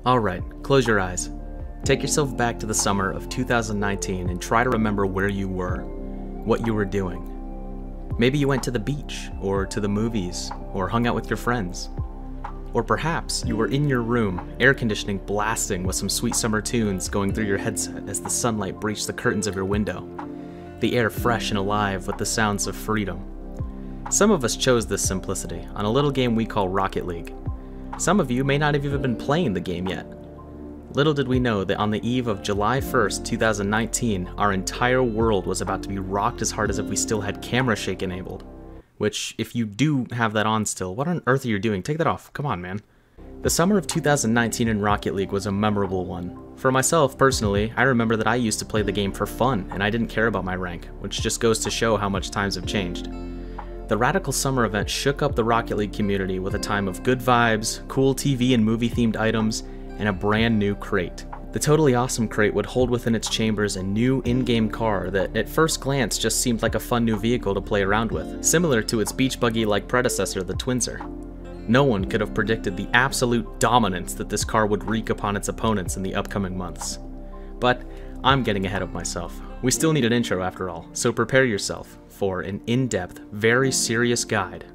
Alright, close your eyes. Take yourself back to the summer of 2019 and try to remember where you were, what you were doing. Maybe you went to the beach, or to the movies, or hung out with your friends. Or perhaps you were in your room, air conditioning blasting with some sweet summer tunes going through your headset as the sunlight breached the curtains of your window, the air fresh and alive with the sounds of freedom. Some of us chose this simplicity on a little game we call Rocket League. Some of you may not have even been playing the game yet. Little did we know that on the eve of July 1st, 2019, our entire world was about to be rocked as hard as if we still had camera shake enabled. Which, if you do have that on still, what on earth are you doing? Take that off, come on man. The summer of 2019 in Rocket League was a memorable one. For myself, personally, I remember that I used to play the game for fun, and I didn't care about my rank, which just goes to show how much times have changed. The Radical Summer event shook up the Rocket League community with a time of good vibes, cool TV and movie themed items, and a brand new crate. The Totally Awesome crate would hold within its chambers a new in-game car that at first glance just seemed like a fun new vehicle to play around with, similar to its beach buggy-like predecessor, the Twinzer. No one could have predicted the absolute dominance that this car would wreak upon its opponents in the upcoming months. But I'm getting ahead of myself. We still need an intro after all, so prepare yourself for an in-depth, very serious guide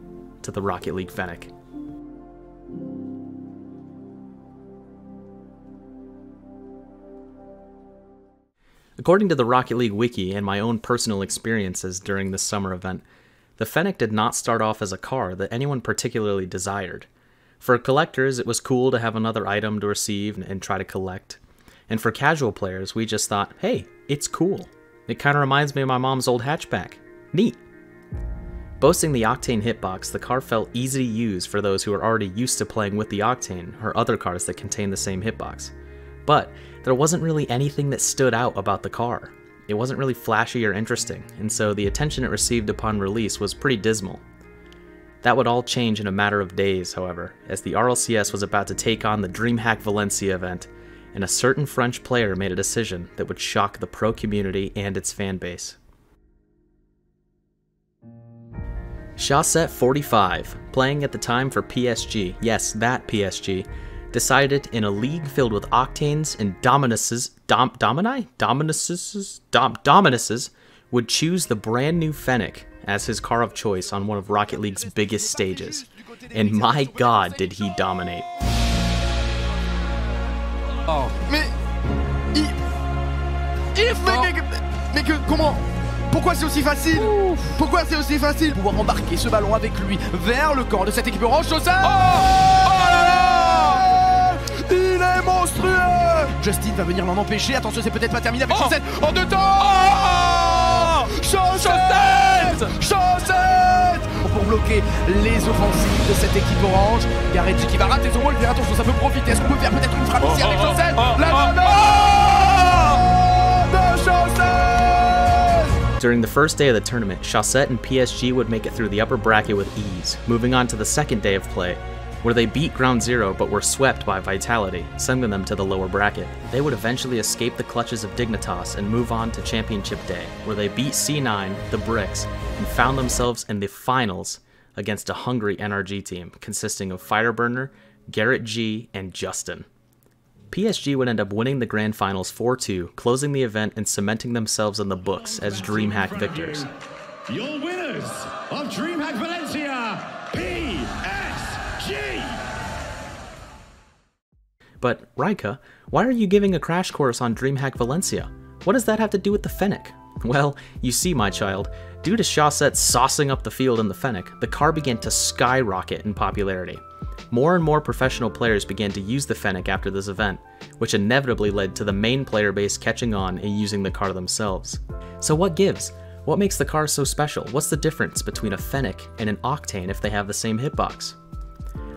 to the Rocket League Fennec. According to the Rocket League wiki and my own personal experiences during this summer event, the Fennec did not start off as a car that anyone particularly desired. For collectors, it was cool to have another item to receive and try to collect. And for casual players, we just thought, hey, it's cool. It kind of reminds me of my mom's old hatchback. Neat. Boasting the Octane hitbox, the car felt easy to use for those who are already used to playing with the Octane or other cars that contain the same hitbox. But there wasn't really anything that stood out about the car. It wasn't really flashy or interesting, and so the attention it received upon release was pretty dismal. That would all change in a matter of days, however, as the RLCS was about to take on the DreamHack Valencia event, and a certain French player made a decision that would shock the pro community and its fan base. Chaussette45, playing at the time for PSG, yes, that PSG, decided in a league filled with Octanes and Dominuses would choose the brand new Fennec as his car of choice on one of Rocket League's biggest stages. And my god, did he dominate. Oh. Mais comment? Pourquoi c'est aussi facile? Pourquoi c'est aussi facile? Pouvoir embarquer ce ballon avec lui vers le camp de cette équipe orange. Chaussette! Oh là là! Il est monstrueux! Justin va venir l'en empêcher. Attention, c'est peut-être pas terminé avec Chaussette. En deux temps! Oh! Chaussette! Chaussette! Pour bloquer les offensives de cette équipe orange. Garetti qui va rater son rôle. Bien attention, ça peut profiter. Est-ce qu'on peut faire peut-être une frappe ici avec Chaussette? La de Chaussette! During the first day of the tournament, Chaussette and PSG would make it through the upper bracket with ease, moving on to the second day of play, where they beat Ground Zero but were swept by Vitality, sending them to the lower bracket. They would eventually escape the clutches of Dignitas and move on to Championship Day, where they beat C9, the Bricks, and found themselves in the finals against a hungry NRG team consisting of Fireburner, Garrett G, and Justin. PSG would end up winning the Grand Finals 4-2, closing the event and cementing themselves in the books as DreamHack victors. Your winners of DreamHack Valencia, PSG! But, Raika, why are you giving a crash course on DreamHack Valencia? What does that have to do with the Fennec? Well, you see, my child, due to Chaussette saucing up the field in the Fennec, the car began to skyrocket in popularity. More and more professional players began to use the Fennec after this event, which inevitably led to the main player base catching on and using the car themselves. So what gives? What makes the car so special? What's the difference between a Fennec and an Octane if they have the same hitbox?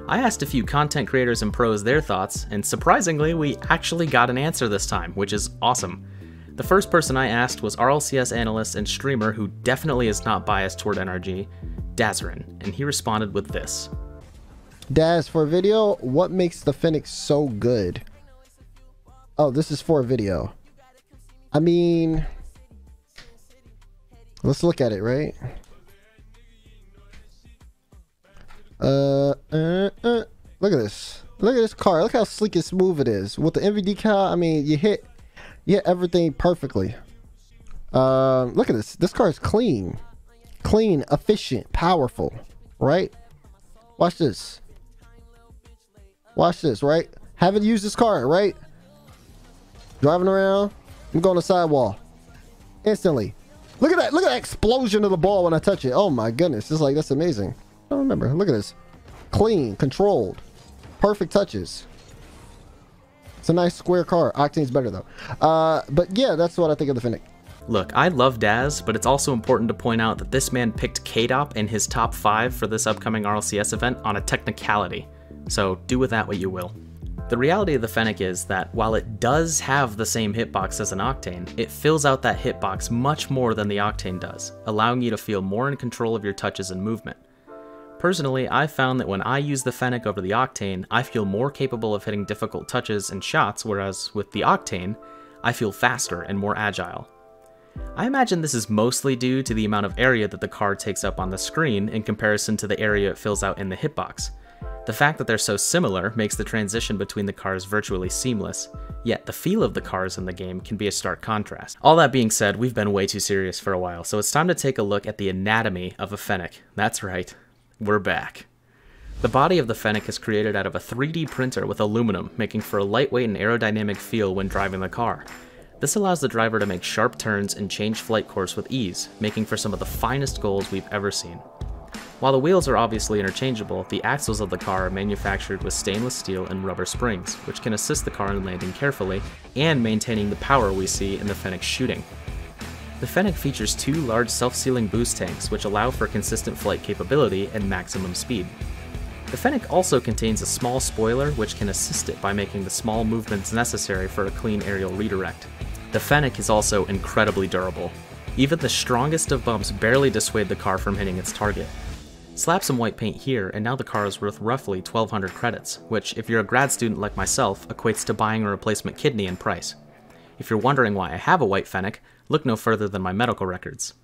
I asked a few content creators and pros their thoughts, and surprisingly, we actually got an answer this time, which is awesome. The first person I asked was RLCS analyst and streamer who definitely is not biased toward NRG, Dazarin, and he responded with this. Daz, for video, what makes the Fennec so good? Oh, this is for a video. I mean, let's look at it, right? Look at this. Look at this car. Look how sleek and smooth it is. With the MV decal, I mean, you hit everything perfectly. Look at this. This car is clean. Clean, efficient, powerful, right? Watch this. Watch this, right? Haven't used this car, right? Driving around. I'm going to sidewall. Instantly. Look at that. Look at that explosion of the ball when I touch it. Oh my goodness. It's like, that's amazing. I don't remember. Look at this. Clean, controlled, perfect touches. It's a nice square car. Octane's better though. But yeah, that's what I think of the Fennec. Look, I love Daz, but it's also important to point out that this man picked K-Dop in his top 5 for this upcoming RLCS event on a technicality. So do with that what you will. The reality of the Fennec is that while it does have the same hitbox as an Octane, it fills out that hitbox much more than the Octane does, allowing you to feel more in control of your touches and movement. Personally, I've found that when I use the Fennec over the Octane, I feel more capable of hitting difficult touches and shots, whereas with the Octane, I feel faster and more agile. I imagine this is mostly due to the amount of area that the car takes up on the screen in comparison to the area it fills out in the hitbox. The fact that they're so similar makes the transition between the cars virtually seamless, yet the feel of the cars in the game can be a stark contrast. All that being said, we've been way too serious for a while, so it's time to take a look at the anatomy of a Fennec. That's right, we're back. The body of the Fennec is created out of a 3D printer with aluminum, making for a lightweight and aerodynamic feel when driving the car. This allows the driver to make sharp turns and change flight course with ease, making for some of the finest goals we've ever seen. While the wheels are obviously interchangeable, the axles of the car are manufactured with stainless steel and rubber springs, which can assist the car in landing carefully and maintaining the power we see in the Fennec's shooting. The Fennec features 2 large self-sealing boost tanks, which allow for consistent flight capability and maximum speed. The Fennec also contains a small spoiler which can assist it by making the small movements necessary for a clean aerial redirect. The Fennec is also incredibly durable. Even the strongest of bumps barely dissuade the car from hitting its target. Slap some white paint here and now the car is worth roughly 1,200 credits, which if you're a grad student like myself equates to buying a replacement kidney in price. If you're wondering why I have a white Fennec, look no further than my medical records.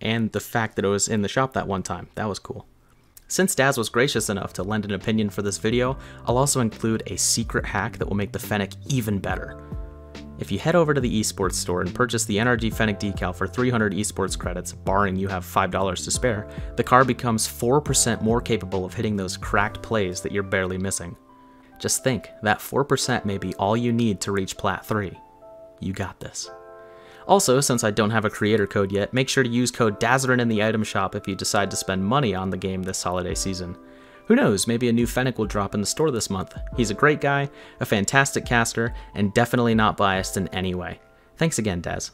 And the fact that it was in the shop that one time, that was cool. Since Daz was gracious enough to lend an opinion for this video, I'll also include a secret hack that will make the Fennec even better. If you head over to the esports store and purchase the NRG Fennec decal for 300 esports credits, barring you have $5 to spare, the car becomes 4% more capable of hitting those cracked plays that you're barely missing. Just think, that 4% may be all you need to reach Plat 3. You got this. Also, since I don't have a creator code yet, make sure to use code DAZZERIN in the item shop if you decide to spend money on the game this holiday season. Who knows, maybe a new Fennec will drop in the store this month. He's a great guy, a fantastic caster, and definitely not biased in any way. Thanks again, Daz.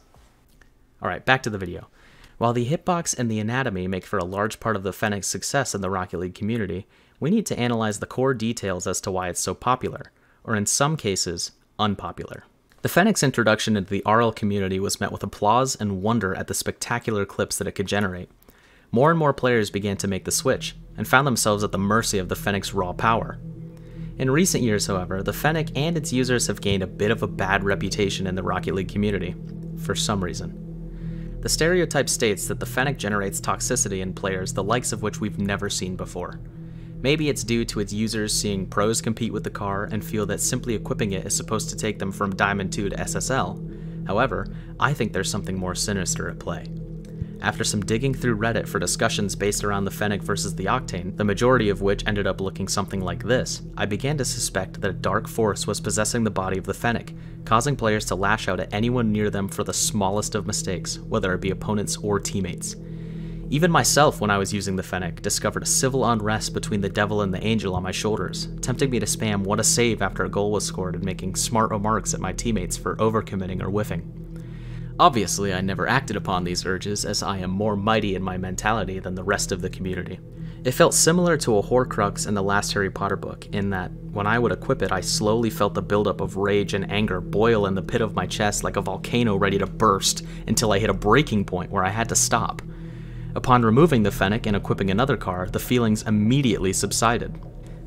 Alright, back to the video. While the hitbox and the anatomy make for a large part of the Fennec's success in the Rocket League community, we need to analyze the core details as to why it's so popular, or in some cases, unpopular. The Fennec's introduction into the RL community was met with applause and wonder at the spectacular clips that it could generate. More and more players began to make the switch, and found themselves at the mercy of the Fennec's raw power. In recent years, however, the Fennec and its users have gained a bit of a bad reputation in the Rocket League community, for some reason. The stereotype states that the Fennec generates toxicity in players the likes of which we've never seen before. Maybe it's due to its users seeing pros compete with the car and feel that simply equipping it is supposed to take them from Diamond 2 to SSL. However, I think there's something more sinister at play. After some digging through Reddit for discussions based around the Fennec versus the Octane, the majority of which ended up looking something like this, I began to suspect that a dark force was possessing the body of the Fennec, causing players to lash out at anyone near them for the smallest of mistakes, whether it be opponents or teammates. Even myself, when I was using the Fennec, discovered a civil unrest between the devil and the angel on my shoulders, tempting me to spam what a save after a goal was scored and making smart remarks at my teammates for overcommitting or whiffing. Obviously, I never acted upon these urges, as I am more mighty in my mentality than the rest of the community. It felt similar to a Horcrux in the last Harry Potter book, in that, when I would equip it, I slowly felt the buildup of rage and anger boil in the pit of my chest like a volcano ready to burst, until I hit a breaking point where I had to stop. Upon removing the Fennec and equipping another car, the feelings immediately subsided.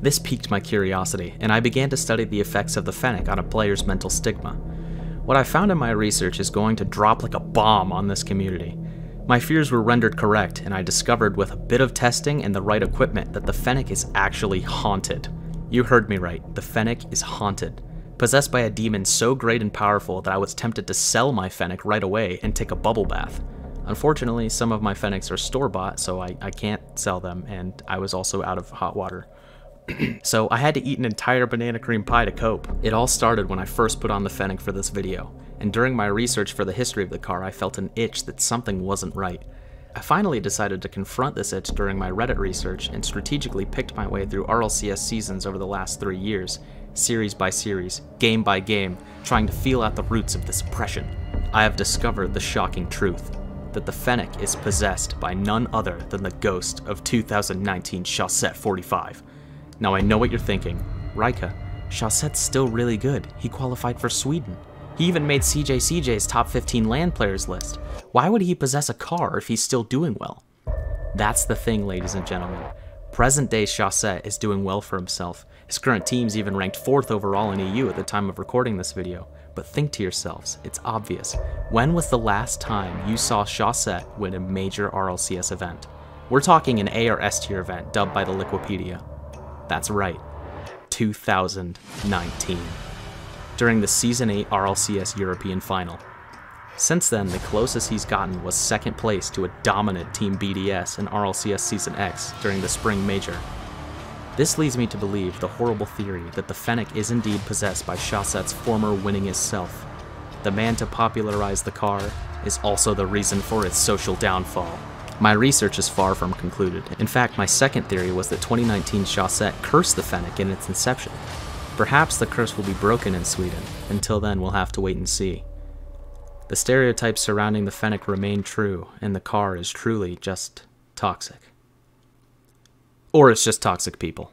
This piqued my curiosity, and I began to study the effects of the Fennec on a player's mental stigma. What I found in my research is going to drop like a bomb on this community. My fears were rendered correct, and I discovered with a bit of testing and the right equipment that the Fennec is actually haunted. You heard me right, the Fennec is haunted, possessed by a demon so great and powerful that I was tempted to sell my Fennec right away and take a bubble bath. Unfortunately, some of my Fennecs are store-bought, so I can't sell them, and I was also out of hot water. So I had to eat an entire banana cream pie to cope. It all started when I first put on the Fennec for this video, and during my research for the history of the car, I felt an itch that something wasn't right. I finally decided to confront this itch during my Reddit research and strategically picked my way through RLCS seasons over the last 3 years, series by series, game by game, trying to feel out the roots of this oppression. I have discovered the shocking truth, that the Fennec is possessed by none other than the ghost of 2019 Chaussette 45. Now I know what you're thinking, Rika, Chaussette's still really good, he qualified for Sweden. He even made CJ's top 15 LAN players list. Why would he possess a car if he's still doing well? That's the thing, ladies and gentlemen. Present day Chaussette is doing well for himself. His current team's even ranked 4th overall in EU at the time of recording this video. But think to yourselves, it's obvious. When was the last time you saw Chaussette win a major RLCS event? We're talking an A or S tier event dubbed by the Liquipedia. That's right, 2019. During the Season 8 RLCS European Final. Since then, the closest he's gotten was 2nd place to a dominant Team BDS in RLCS Season X during the Spring Major. This leads me to believe the horrible theory that the Fennec is indeed possessed by Chaussette's former winningest self. The man to popularize the car is also the reason for its social downfall. My research is far from concluded. In fact, my second theory was that 2019 Chaussette cursed the Fennec in its inception. Perhaps the curse will be broken in Sweden. Until then, we'll have to wait and see. The stereotypes surrounding the Fennec remain true, and the car is truly just toxic. Or it's just toxic people.